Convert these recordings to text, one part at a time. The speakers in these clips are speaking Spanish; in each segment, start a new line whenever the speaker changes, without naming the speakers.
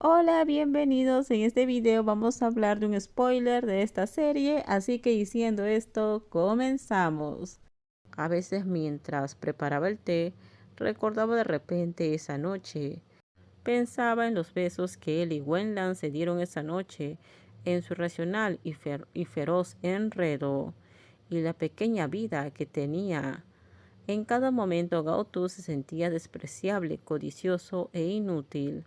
Hola, bienvenidos. En este video vamos a hablar de un spoiler de esta serie, así que diciendo esto, comenzamos. A veces mientras preparaba el té, recordaba de repente esa noche. Pensaba en los besos que él y Wenlan se dieron esa noche, en su racional y feroz enredo, y la pequeña vida que tenía. En cada momento Gaotu se sentía despreciable, codicioso e inútil.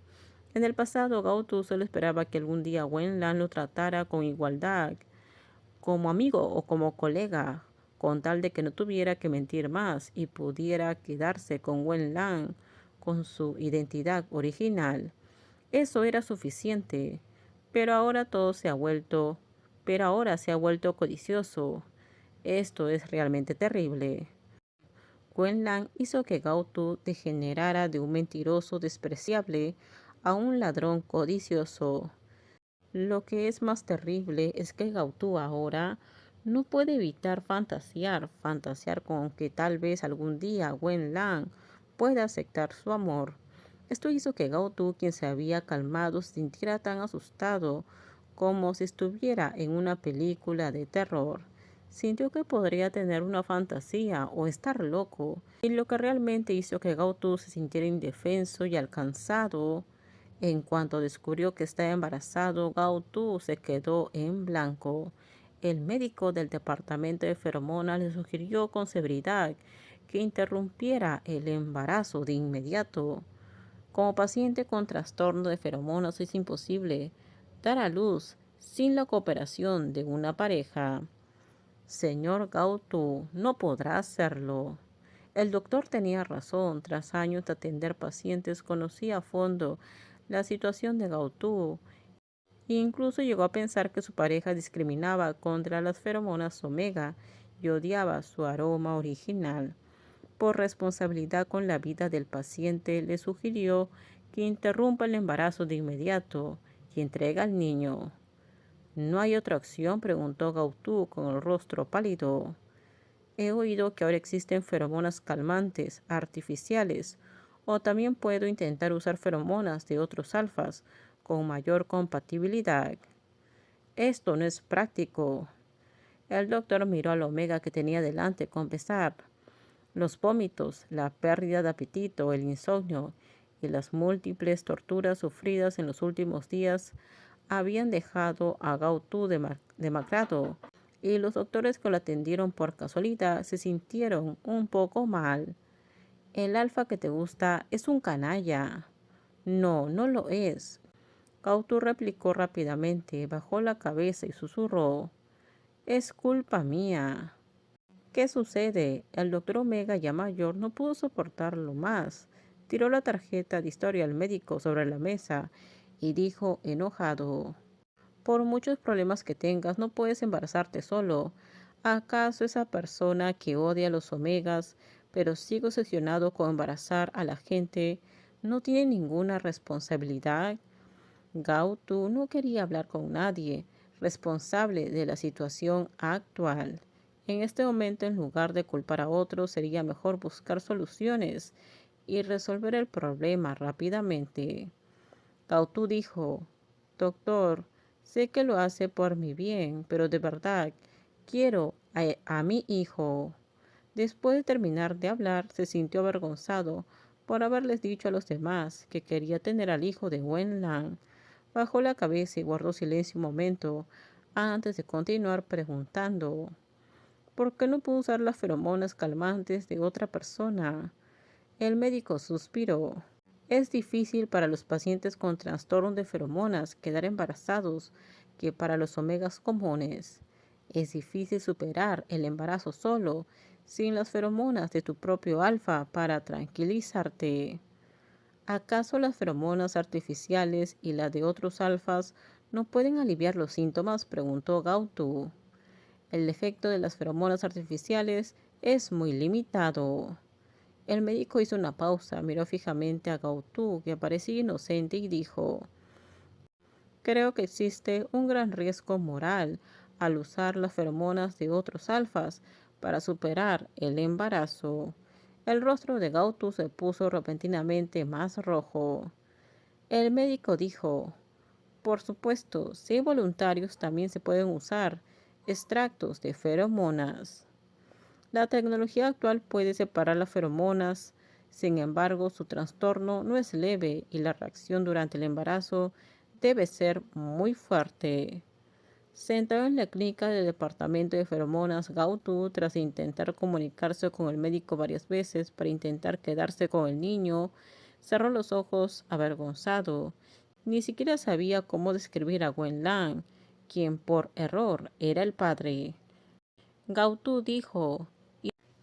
En el pasado, Gaotu solo esperaba que algún día Wenlan lo tratara con igualdad, como amigo o como colega, con tal de que no tuviera que mentir más y pudiera quedarse con Wenlan, con su identidad original. Eso era suficiente, pero ahora todo se ha vuelto, pero ahora se ha vuelto codicioso. Esto es realmente terrible. Wenlan hizo que Gaotu degenerara de un mentiroso despreciable a un ladrón codicioso. Lo que es más terrible es que Gaotu ahora no puede evitar fantasear con que tal vez algún día Wenlan pueda aceptar su amor. Esto hizo que Gaotu, quien se había calmado, se sintiera tan asustado como si estuviera en una película de terror. Sintió que podría tener una fantasía o estar loco, y lo que realmente hizo que Gaotu se sintiera indefenso y alcanzado. En cuanto descubrió que estaba embarazado, Gaotu se quedó en blanco. El médico del departamento de feromonas le sugirió con severidad que interrumpiera el embarazo de inmediato. Como paciente con trastorno de feromonas es imposible dar a luz sin la cooperación de una pareja. Señor Gaotu, no podrá hacerlo. El doctor tenía razón. Tras años de atender pacientes, conocía a fondo la situación de Gaotu e incluso llegó a pensar que su pareja discriminaba contra las feromonas omega y odiaba su aroma original. Por responsabilidad con la vida del paciente, le sugirió que interrumpa el embarazo de inmediato y entregue al niño. ¿No hay otra opción?, preguntó Gautú con el rostro pálido. He oído que ahora existen feromonas calmantes artificiales, o también puedo intentar usar feromonas de otros alfas con mayor compatibilidad. Esto no es práctico. El doctor miró al omega que tenía delante con pesar. Los vómitos, la pérdida de apetito, el insomnio y las múltiples torturas sufridas en los últimos días habían dejado a Gautú demacrado, y los doctores que lo atendieron por casualidad se sintieron un poco mal. El alfa que te gusta es un canalla. No, no lo es. Gautú replicó rápidamente, bajó la cabeza y susurró. Es culpa mía. ¿Qué sucede? El doctor Omega, ya mayor, no pudo soportarlo más. Tiró la tarjeta de historia al médico sobre la mesa y dijo enojado. Por muchos problemas que tengas, no puedes embarazarte solo. ¿Acaso esa persona que odia a los omegas, pero sigue obsesionado con embarazar a la gente, no tiene ninguna responsabilidad? Gautu no quería hablar con nadie responsable de la situación actual. En este momento, en lugar de culpar a otros, sería mejor buscar soluciones y resolver el problema rápidamente. Gautu dijo, Doctor, sé que lo hace por mi bien, pero de verdad quiero a mi hijo. Después de terminar de hablar, se sintió avergonzado por haberles dicho a los demás que quería tener al hijo de Wenlan. Bajó la cabeza y guardó silencio un momento antes de continuar preguntando, ¿por qué no puedo usar las feromonas calmantes de otra persona? El médico suspiró. Es difícil para los pacientes con trastorno de feromonas quedar embarazados que para los omegas comunes. Es difícil superar el embarazo solo, sin las feromonas de tu propio alfa para tranquilizarte. ¿Acaso las feromonas artificiales y las de otros alfas no pueden aliviar los síntomas?, preguntó Gautu. El efecto de las feromonas artificiales es muy limitado. El médico hizo una pausa, miró fijamente a Gautu, que parecía inocente, y dijo, creo que existe un gran riesgo moral al usar las feromonas de otros alfas para superar el embarazo. El rostro de Gautu se puso repentinamente más rojo. El médico dijo, por supuesto, si hay voluntarios también se pueden usar extractos de feromonas. La tecnología actual puede separar las feromonas, sin embargo, su trastorno no es leve y la reacción durante el embarazo debe ser muy fuerte. Sentado en la clínica del departamento de feromonas, Gautu, tras intentar comunicarse con el médico varias veces para intentar quedarse con el niño, cerró los ojos avergonzado. Ni siquiera sabía cómo describir a Wen Lan, quien por error era el padre. Gautu dijo,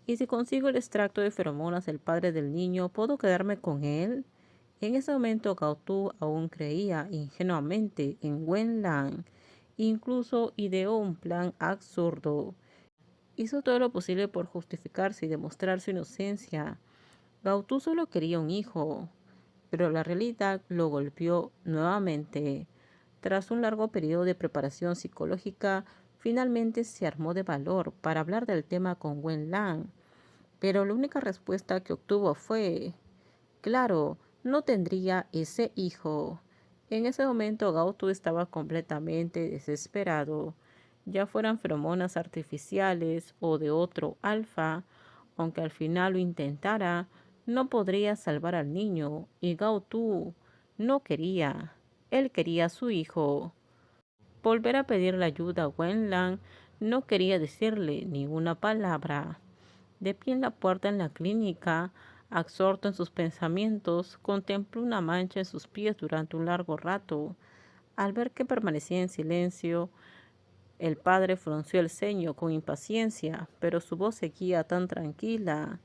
¿y si consigo el extracto de feromonas del padre del niño, puedo quedarme con él? En ese momento Gautu aún creía ingenuamente en Wen Lan. Incluso ideó un plan absurdo. Hizo todo lo posible por justificarse y demostrar su inocencia. Gautu solo quería un hijo, pero la realidad lo golpeó nuevamente. Tras un largo periodo de preparación psicológica, finalmente se armó de valor para hablar del tema con Wen Lan. Pero la única respuesta que obtuvo fue, claro, no tendría ese hijo. En ese momento Gautu estaba completamente desesperado, ya fueran feromonas artificiales o de otro alfa, aunque al final lo intentara, no podría salvar al niño y Gautu no quería, él quería a su hijo. Volver a pedirle ayuda a Wenlan no quería decirle ni una palabra. De pie en la puerta en la clínica, absorto en sus pensamientos, contempló una mancha en sus pies durante un largo rato. Al ver que permanecía en silencio, el padre frunció el ceño con impaciencia, pero su voz seguía tan tranquila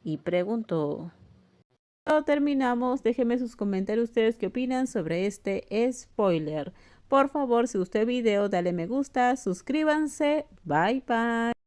y preguntó. Cuando terminamos, déjenme sus comentarios ustedes qué opinan sobre este spoiler. Por favor, si gustó el video, dale me gusta, suscríbanse, bye bye.